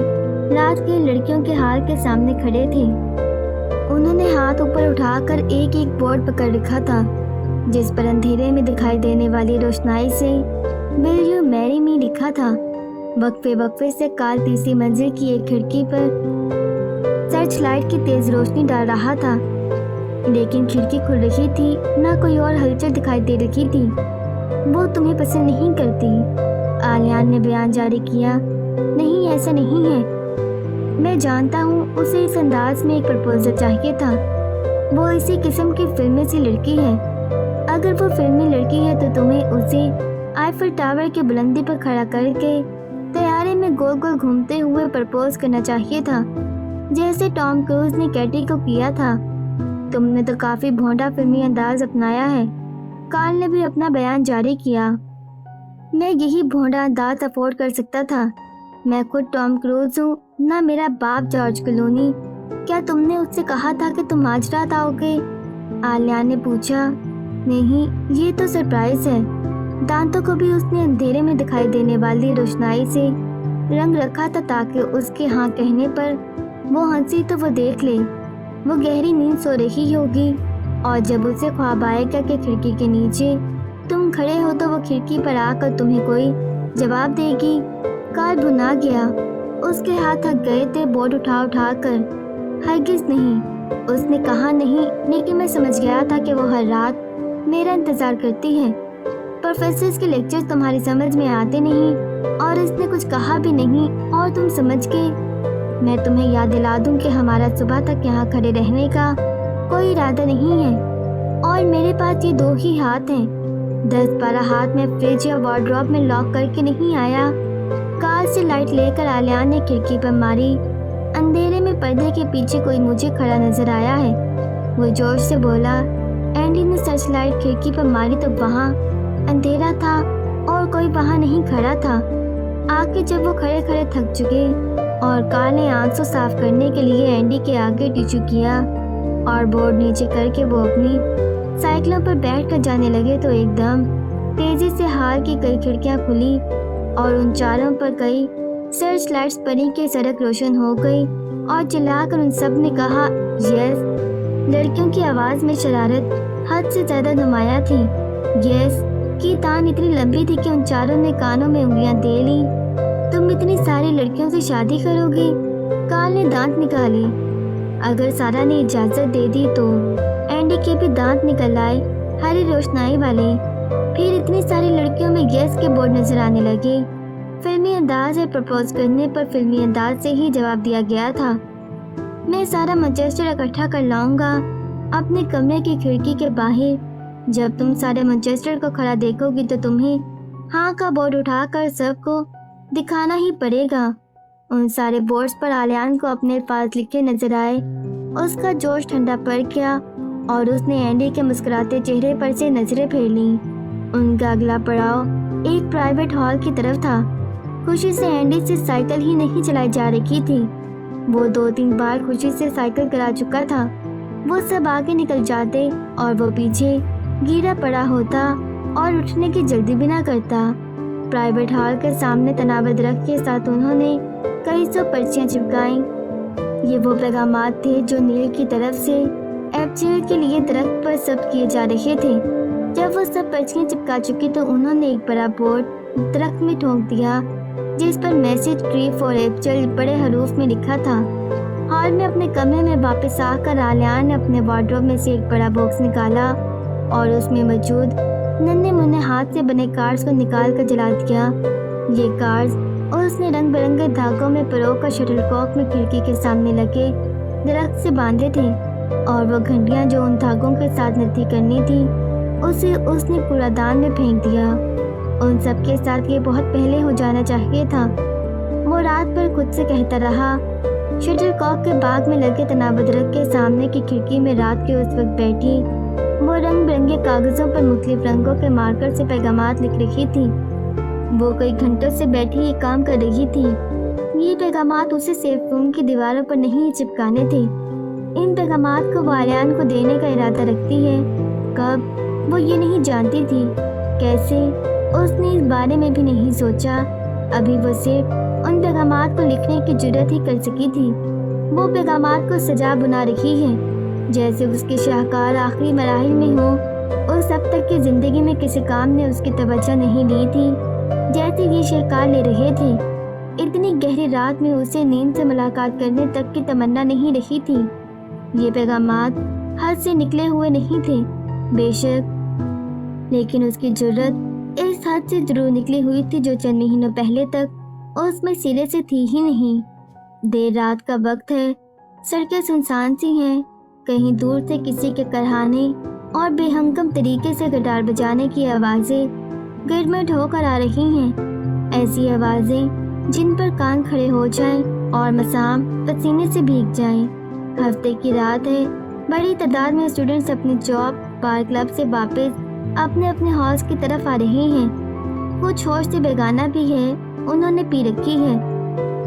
رات کی لڑکیوں کے حال کے سامنے کھڑے تھے۔ انہوں نے ہاتھ اوپر اٹھا کر ایک ایک بورڈ پکڑ رکھا تھا، جس پر اندھیرے میں دکھائی دینے والی روشنائی سے "Will you marry me" لکھا تھا۔ وقفے وقفے سے کارل تیسری منزل کی ایک کھڑکی پر سرچ لائٹ کی تیز روشنی ڈال رہا تھا، لیکن کھڑکی کھل رہی تھی، نہ کوئی اور ہلچل دکھائی دے رہی تھی۔ "وہ تمہیں پسند نہیں کرتی" آلیان نے بیان جاری کیا۔ "نہیں، ایسا نہیں ہے۔ میں جانتا ہوں اسے اس انداز میں ایک پرپوزل چاہیے تھا۔ وہ اسی قسم کی فلمی سی لڑکی ہے۔ اگر وہ فلمی لڑکی ہے تو تمہیں اسے آئیفل ٹاور کی بلندی پر کھڑا کر کے طیارے میں گول گول گھومتے ہوئے پرپوز کرنا چاہیے تھا، جیسے ٹام کروز نے کیٹی کو کیا تھا۔ تم نے تو کافی بھونڈا فلمی انداز اپنایا ہے"۔ کارل نے بھی اپنا بیان جاری کیا۔ "میں یہی بھونڈا انداز افورڈ کر سکتا تھا۔ میں خود ٹام کروز ہوں، نہ میرا باپ جارج کلونی۔ کیا تم نے اس سے کہا تھا کہ تم آج رات آؤ گے"؟ آلیان نے پوچھا۔ "نہیں، یہ تو سرپرائز ہے"۔ دانتوں کو بھی اس نے اندھیرے میں دکھائی دینے والی روشنائی سے رنگ رکھا تھا تاکہ اس کے ہاں کہنے پر وہ ہنسی تو وہ دیکھ لے۔ وہ گہری نیند سو رہی ہوگی، اور جب اسے خواب آئے گا کہ کھڑکی کے نیچے تم کھڑے ہو تو وہ کھڑکی پر آ کر تمہیں کوئی جواب دے گی۔ کارل بھنا گیا۔ اس کے ہاتھ تھک گئے تھے بورڈ اٹھا اٹھا کر۔ "ہرگز نہیں"۔ اس نے کہا۔ "نہیں، لیکن میں سمجھ گیا تھا کہ وہ ہر رات میرا انتظار کرتی ہے۔ پروفیسرز کے لیکچرز تمہاری سمجھ میں آتے نہیں، اور اس نے کچھ کہا بھی نہیں اور تم سمجھ گئے۔ میں تمہیں یاد دلا دوں کہ ہمارا صبح تک یہاں کھڑے رہنے کا کوئی ارادہ نہیں ہے، اور میرے پاس یہ 2 ہی ہاتھ ہیں۔ 10-12 ہاتھ میں فریج یا وارڈروب میں لاک کر کے نہیں آیا۔ کار سے لائٹ لے کر آلیان نے کھڑکی پر ماری۔ اندھیرے میں پردے کے پیچھے کوئی مجھے کھڑا نظر آیا ہے، وہ جوش سے بولا۔ اینڈی نے سرچ لائٹ کھڑکی پر ماری تو وہاں اندھیرا تھا اور کوئی وہاں نہیں کھڑا تھا۔ آخر جب وہ کھڑے کھڑے تھک چکے اور کار نے آنسو صاف کرنے کے لیے اینڈی کے آگے ٹیچو کیا اور بورڈ نیچے کر کے وہ اپنی سائیکلوں پر بیٹھ کر جانے لگے تو ایک دم تیزی سے ہال کی کئی کھڑکیاں کھلی اور ان چاروں پر کئی سرچ لائٹس پڑی کہ سڑک روشن ہو گئی، اور چلا کر ان سب نے کہا "یس"۔ لڑکیوں کی آواز میں شرارت حد سے زیادہ نمایاں تھی۔ "یس" کی تان اتنی لمبی تھی کہ ان چاروں نے کانوں میں انگلیاں دے لی۔ "تم اتنی ساری لڑکیوں سے شادی کرو گے"؟ کارل نے دانت نکالے۔ اگر سارا نے اجازت دے دی تو۔ اینڈی کے بھی دانت نکل آئے، ہری روشنائی والے۔ پھر اتنی ساری لڑکیوں میں یس کے بورڈ نظر آنے لگے۔ فلمی انداز ہے، پرپوز کرنے پر فلمی انداز سے ہی جواب دیا گیا تھا۔ "میں سارا مانچسٹر اکٹھا کر لاؤں گا اپنے کمرے کی کھڑکی کے باہر۔ جب تم سارے مانچسٹر کو کھڑا دیکھو گی تو تمہیں ہاں کا بورڈ اٹھا کر سب کو دکھانا ہی پڑے گا"۔ ان سارے بورڈز پر آلیان کو اپنے الفاظ لکھے نظر آئے۔ اس کا جوش ٹھنڈا پڑ گیا اور اس نے اینڈی کے مسکراتے چہرے پر سے نظریں پھیر لیں۔ ان کا اگلا پڑاؤ ایک پرائیویٹ ہال کی طرف تھا۔ خوشی سے اینڈی سے سائیکل ہی نہیں چلائی جا رہی تھی۔ وہ 2-3 بار خوشی سے سائیکل کرا چکا تھا۔ وہ سب آگے نکل جاتے اور وہ پیچھے گرا پڑا ہوتا اور اٹھنے کی جلدی بھی نہ کرتا۔ प्राइवेट हॉल के सामने तनाव दरख्त के साथ उन्होंने कई सौ पर्चियां चिपकाईं। ये वो पैगामात थे जो नील की तरफ से एफजेल के लिए दरख्त पर सब किए जा रहे थे। जब वो सब पर्चियां चिपका चुकी तो उन्होंने एक बड़ा बोर्ड दरख्त में ठोक दिया जिस पर मैसेज ट्री फॉर एफजेल बड़े हरूफ में लिखा था। हॉल में अपने कमरे में वापस आकर आलियान ने अपने वार्डरोब में से एक बड़ा बॉक्स निकाला और उसमें मौजूद नन्हे मुन्ने हाथ से बने कार्ड्स को निकाल कर जला दिया। ये कार्ड्स उसने रंग बिरंगे धागों में परोकर शटलकॉक में खिड़की के सामने लगे दरख्त से बांधे थे और वो घंटियां जो उन धागों के साथ नथी करनी थी उसे उसने कूड़ादान में फेंक दिया। उन सब के साथ ये बहुत पहले हो जाना चाहिए था। वो रात भर खुद से कहता रहा। शटलकॉक के बाग में लगे तनाब दरख्त के सामने की खिड़की में रात के उस वक्त बैठी वो रंग बिरंगे कागजों पर मुख्तलिफ रंगों के मार्कर से पैगामात लिख रही थी। वो कई घंटों से बैठी ये काम कर रही थी। ये पैगामात उसे सेफ रूम की दीवारों पर नहीं चिपकाने थे। इन पैगामात को वो आलियान को देने का इरादा रखती है। कब, वो ये नहीं जानती थी। कैसे, उसने इस बारे में भी नहीं सोचा। अभी वो सिर्फ उन पैगामात को लिखने की जुर्रत ही कर सकी थी। वो पैगामात को सजा बुना रही है जैसे उसके शाहकार आखिरी मराहिल में हो। उस अब तक की जिंदगी में किसी काम ने उसकी तवज्जो नहीं ली थी जैसे ये शाहकार ले रहे थे। इतनी गहरी रात में उसे नींद से मुलाकात करने तक की तमन्ना नहीं रही थी। ये पैगामात हद से निकले हुए नहीं थे बेशक, लेकिन उसकी जुर्रत इस हद से जरूर निकली हुई थी जो चंद महीनों पहले तक उसमें सिरे से थी ही नहीं। देर रात का वक्त है, सड़कें सुनसान सी हैं। कहीं दूर से किसी के करहाने और बेहंगम तरीके से गिटार बजाने की आवाज़ें गिरमिट होकर आ रही हैं। ऐसी आवाज़ें जिन पर कान खड़े हो जाएं और मसाम पसीने से भीग जाएं। हफ्ते की रात है। बड़ी तादाद में स्टूडेंट्स अपनी जॉब बार क्लब से वापस अपने अपने हाउस की तरफ आ रहे हैं। कुछ होश से बेगाना भी है, उन्होंने पी रखी है।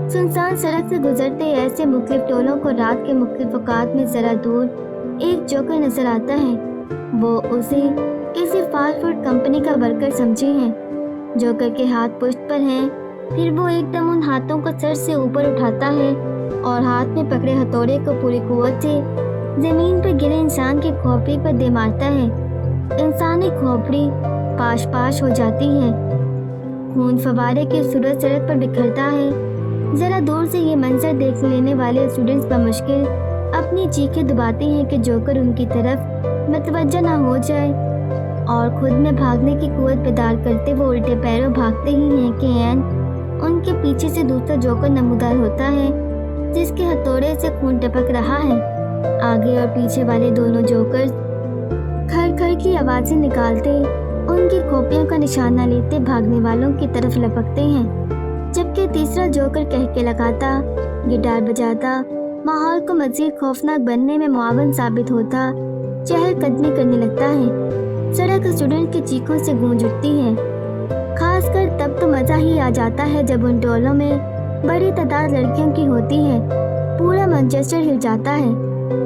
सुनसान सड़क से गुजरते ऐसे मुख्तलिफ टोलों को रात के मुख्तलिफ औकात में जरा दूर एक जोकर नजर आता है। वो उसे किसी फास्ट फूड कंपनी का वर्कर समझे हैं। जोकर के हाथ पुश्त पर हैं। फिर वो एकदम उन हाथों को सर से ऊपर उठाता है और हाथ में पकड़े हथौड़े को पूरी कुव्वत से जमीन पर गिरे इंसान की खोपड़ी पर दे मारता है। इंसानी खोपड़ी पाश पाश हो जाती है। खून फवारे की सूरत सड़क पर बिखरता है। जरा दूर से ये मंजर देख लेने वाले स्टूडेंट्स बमुश्किल अपनी चीखें दबाते हैं कि जोकर उनकी तरफ मतवज्जो ना हो जाए और खुद में भागने की कुव्वत बेदार करते वो उल्टे पैरों भागते ही हैं कि ऐन उनके पीछे से दूसरा जोकर नमूदार होता है जिसके हथौड़े से खून टपक रहा है। आगे और पीछे वाले दोनों जोकर खर खर की आवाज़ें निकालते उनकी खोपड़ियों का निशाना लेते भागने वालों की तरफ लपकते हैं, जबकि तीसरा जोकर कह के लगाता गिटार बजाता माहौल को मज़ीद खौफनाक बनने में मुआवन साबित होता चहलकदमी करने लगता है। सड़क स्टूडेंट की चीखों से गूंज उठती है। खासकर तब तो मज़ा ही आ जाता है जब उन टोलों में बड़ी तादाद लड़कियों की होती है। पूरा मैनचेस्टर हिल जाता है।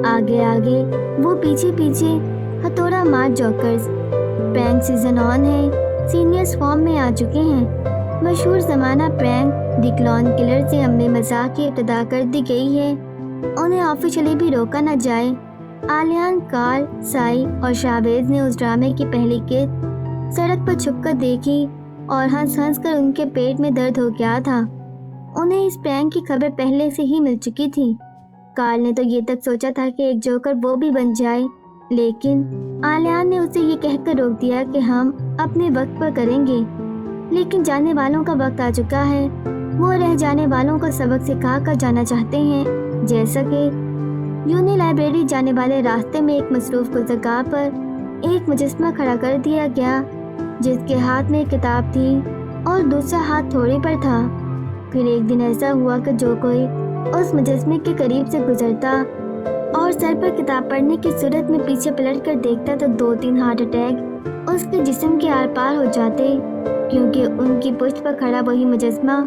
आगे आगे वो पीछे पीछे हथौड़ा मार जोकर्स। प्रैंक सीजन ऑन है। सीनियर्स फॉर्म में आ चुके हैं। मशहूर ज़माना प्रैंक द क्लॉन किलर से हमने मजाक की इब्तिदा कर दी गई है। उन्हें ऑफिशियली भी रोका न जाए। आलियान, कार्ल, साई और शावेज ने उस ड्रामे की पहली किस्त सड़क पर छुपकर देखी और हंस हंस कर उनके पेट में दर्द हो गया था। उन्हें इस प्रैंक की खबर पहले से ही मिल चुकी थी। कार्ल ने तो ये तक सोचा था कि एक जोकर वो भी बन जाए, लेकिन आलियान ने उसे ये कहकर रोक दिया कि हम अपने वक्त पर करेंगे। लेकिन जाने वालों का वक्त आ चुका है। वो रह जाने वालों को सबक सिखा कर जाना चाहते हैं। जैसा कि यूनी लाइब्रेरी जाने वाले रास्ते में एक मसरूफ गुज़रगाह पर एक मुजस्मा खड़ा कर दिया गया जिसके हाथ में एक किताब थी और दूसरा हाथ थोड़े पर था। फिर एक दिन ऐसा हुआ कि जो कोई उस मुजस्मे के करीब से गुजरता और सर पर किताब पढ़ने की सूरत में पीछे पलट कर देखता तो 2-3 हार्ट अटैक उसके जिस्म के आर पार हो जाते, क्योंकि उनकी पुश्त पर खड़ा वही मुजस्मा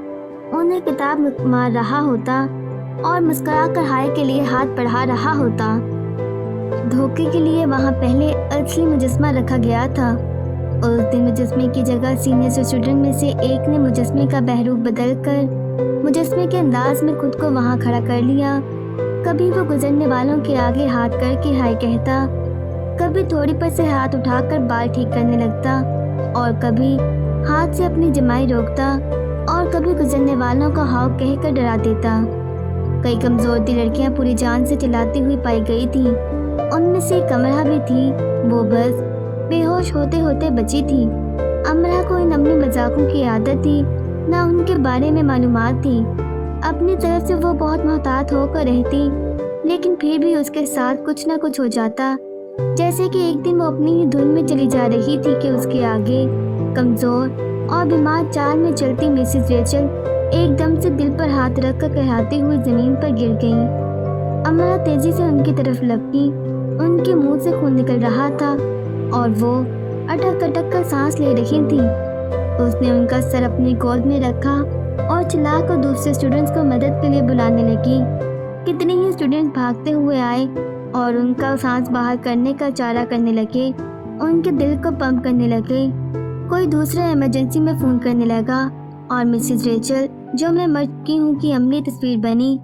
उन्हें किताब मार रहा होता और मुस्कुरा कर हाय के लिए हाथ बढ़ा रहा होता। धोखे के लिए वहाँ पहले असली मुजस्मा रखा गया था। उस दिन मुजस्मे की जगह सीनियर स्टूडेंट में से एक ने मुजस्मे का बहरूप बदल कर मुजस्मे के अंदाज में खुद को वहाँ खड़ा कर लिया। कभी वो गुजरने वालों के आगे हाथ करके हाय कहता, कभी थोड़ी पर से हाथ उठाकर बाल ठीक करने लगता, और कभी हाथ से अपनी जमाई रोकता, और कभी गुजरने वालों का हाव कहकर डरा देता। कई कमजोर दी लड़कियां पूरी जान से चिल्लाती हुई पाई गई थी। उनमें से एक अमरा भी थी। वो बस बेहोश होते होते बची थी। अमरा को इन अम्मी मजाकों की आदत थी, ना उनके बारे में मालूमात थी। अपनी तरफ से वो बहुत मोहतात होकर रहती, लेकिन फिर भी उसके साथ कुछ न कुछ हो जाता। जैसे कि एक दिन वो अपनी ही धुन में चली जा रही थी कि उसके आगे कमज़ोर और बीमार चाल में चलती मिसेस रेचल एकदम से दिल पर हाथ रखकर कहलाती हुई ज़मीन पर गिर गई। अमरा तेज़ी से उनकी तरफ लपकी। उनके मुंह से खून निकल रहा था और वो अटक अटक कर सांस ले रही थी। उसने उनका सर अपनी गोद में रखा और चिल्लाकर दूसरे स्टूडेंट्स को मदद के लिए बुलाने लगी। कितने ही स्टूडेंट्स भागते हुए आए और उनका सांस बाहर करने का चारा करने लगे, उनके दिल को पंप करने लगे। कोई दूसरा इमरजेंसी में फ़ोन करने लगा और मिसेस रेचल, जो मैं मर चुकी हूँ की अम्ली तस्वीर बनी,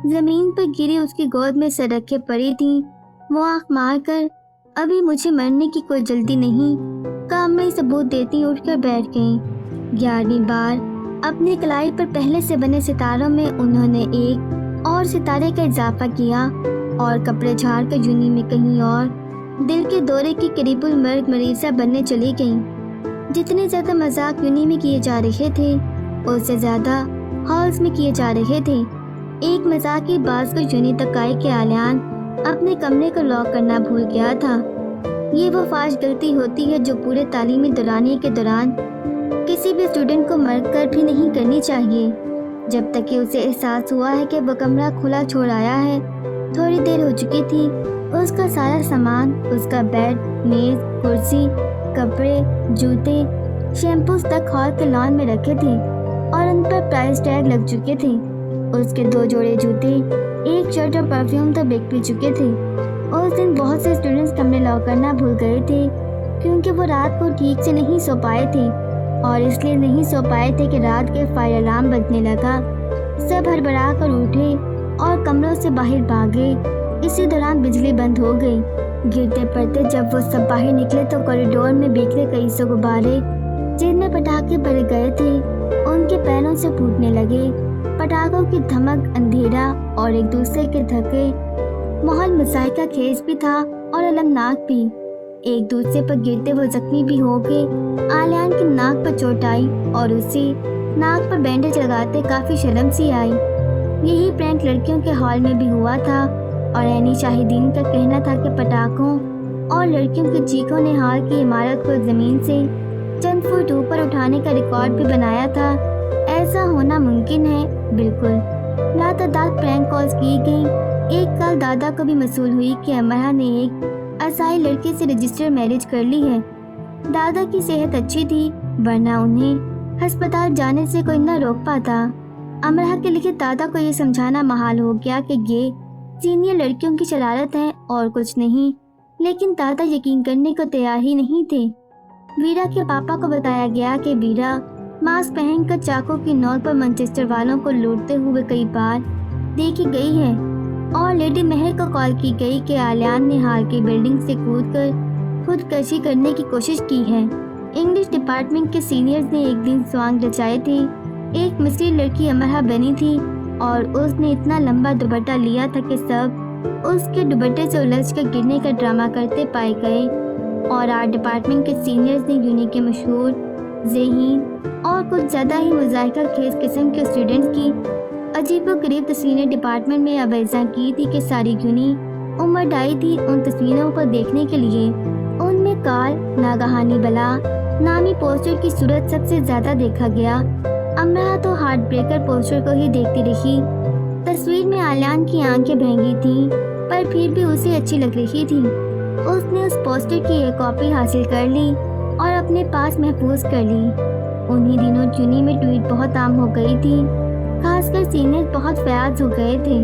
ज़मीन पर गिरी उसकी गोद में सर रखे पड़ी थी। वो आँख मार कर, अभी मुझे मरने की कोई जल्दी नहीं, काम में सबूत देती उठकर बैठ गई। 11वीं बार अपनी कलाई पर पहले से बने सितारों में उन्होंने एक और सितारे का इजाफा किया और कपड़े झाड़ कर जूनी में कहीं और दिल के दौरे की करीबुल मर्ग मरीज़ा बनने चली गईं। जितने ज़्यादा मजाक यूनी में किए जा रहे थे, उससे ज़्यादा हॉल्स में किए जा रहे थे। एक मजाक की बात को यूनी तक आए कि आलियान अपने कमरे को लॉक करना भूल गया था। ये वो फाश गलती होती है जो पूरे तालीमी दौरानिए के दौरान किसी भी स्टूडेंट को मर कर भी नहीं करनी चाहिए, जब तक कि उसे एहसास हुआ है कि वो कमरा खुला छोड़ आया है। थोड़ी देर हो चुकी थी। उसका सारा सामान, उसका बेड, मेज, कुर्सी, कपड़े, जूते, शैम्पूस तक हॉल के लॉन में रखे थे और उन पर प्राइस टैग लग चुके थे। उसके 2 जोड़े जूते, एक शर्ट और परफ्यूम तो बिक भी चुके थे। उस दिन बहुत से स्टूडेंट्स कमरे लॉक करना भूल गए थे, क्योंकि वो रात को ठीक से नहीं सो पाए थे, और इसलिए नहीं सो पाए थे कि रात के फायर अलार्म बजने लगा। सब हड़बड़ा कर उठे और कमरों से बाहर भागे। इसी दौरान बिजली बंद हो गई। गिरते पड़ते जब वो सब बाहर निकले तो कॉरिडोर में बिखरे कई सौ गुब्बारे, जिनमें पटाखे भरे गए थे, उनके पैरों से फूटने लगे। पटाखों की धमक, अंधेरा और एक दूसरे के धक्के, माहौल मुज़ाहिका खेज भी था और अलमनाक भी। एक दूसरे पर गिरते वो जख्मी भी हो गए। आलियान की नाक पर चोट आई और उसे नाक पर बैंडेज लगाते काफ़ी शर्म सी आई। यही प्रैंक लड़कियों के हॉल में भी हुआ था और एनी शाहिदीन का कहना था कि पटाखों और लड़कियों की चीखों ने हॉल की इमारत को ज़मीन से चंद फुट ऊपर उठाने का रिकॉर्ड भी बनाया था। ऐसा होना मुमकिन है, बिल्कुल। लातादाद प्रैंक कॉल्स की गई। एक कल दादा को भी मसूल हुई कि अमरा ने एक असाई लड़के से रजिस्टर मैरिज कर ली है। दादा की सेहत अच्छी थी, वरना उन्हें अस्पताल जाने से कोई न रोक पाता। अमरा के लिए दादा को ये समझाना महाल हो गया कि ये सीनियर लड़कियों की शरारत है और कुछ नहीं, लेकिन दादा यकीन करने को तैयार ही नहीं थे। वीरा के पापा को बताया गया कि वीरा मास्क पहनकर चाकू की नोक पर मैनचेस्टर वालों को लूटते हुए कई बार देखी गई है, और लेडी मेहर को कॉल की गई कि आलियान ने हाल की बिल्डिंग से कूदकर खुदकशी करने की कोशिश की है। इंग्लिश डिपार्टमेंट के सीनियर्स ने एक दिन स्वांग रचाए थे। एक मिस्री लड़की अमरा बनी थी और उसने इतना लंबा दुपट्टा लिया था कि सब उसके दुपट्टे से उलझ कर गिरने का ड्रामा करते पाए गए। और आर्ट डिपार्टमेंट के सीनियर्स ने यूनी के मशहूर, ज़हीन और कुछ ज़्यादा ही मुज़ाहिका खेज किस्म के स्टूडेंट्स की अजीबोगरीब तस्वीरें डिपार्टमेंट में आवेज़ा की थी कि सारी यूनी उमड़ आई थी उन तस्वीरों को देखने के लिए। उनमें काल नागहानी बला नामी पोस्टर की सूरत सबसे ज़्यादा देखा गया। अमरा तो हार्ट ब्रेकर पोस्टर को ही देखती रही। तस्वीर में आलियान की आंखें भंगी थीं, पर फिर भी उसे अच्छी लग रही थी। उसने उस पोस्टर की एक कॉपी हासिल कर ली और अपने पास महफूज कर ली। उन्हीं दिनों यूनी में ट्वीट बहुत आम हो गई थी, खासकर सीनियर बहुत फयाज हो गए थे।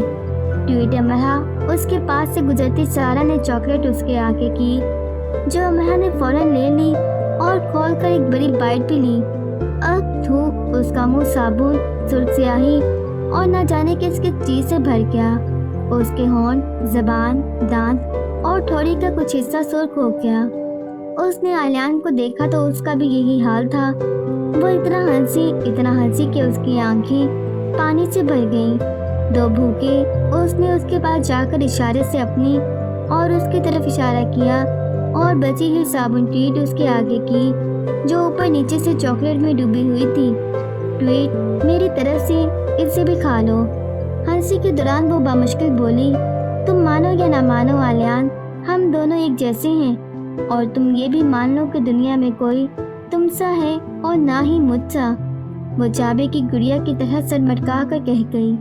ट्वीट अमरा उसके पास से गुजरती सारा ने चॉकलेट उसके आगे की, जो अमरा ने फौरन ले ली اور کھول کر ایک بڑی بائٹ بھی لی۔ تھو، اس کا منہ صابن، سرخ سیاہی اور نہ جانے کس کس چیز سے بھر گیا۔ اس کے ہونٹ، زبان، دانت اور ٹھوڑی کا کچھ حصہ سرخ ہو گیا۔ اس نے آلیان کو دیکھا تو اس کا بھی یہی حال تھا۔ وہ اتنا ہنسی کہ اس کی آنکھیں پانی سے بھر گئیں۔ دو بھوکے، اس نے اس کے پاس جا کر اشارے سے اپنی اور اس کی طرف اشارہ کیا اور بچی ہوئی صابن ٹویٹ اس کے آگے کی جو اوپر نیچے سے چاکلیٹ میں ڈوبی ہوئی تھی۔ ٹویٹ، میری طرف سے اسے بھی کھا لو۔ ہنسی کے دوران وہ بامشکل بولی، تم مانو یا نہ مانو آلیان، ہم دونوں ایک جیسے ہیں، اور تم یہ بھی مان لو کہ دنیا میں کوئی تم سا ہے اور نہ ہی مجھ سا۔ وہ چابے کی گڑیا کی طرح سر مٹکا کر کہہ گئی۔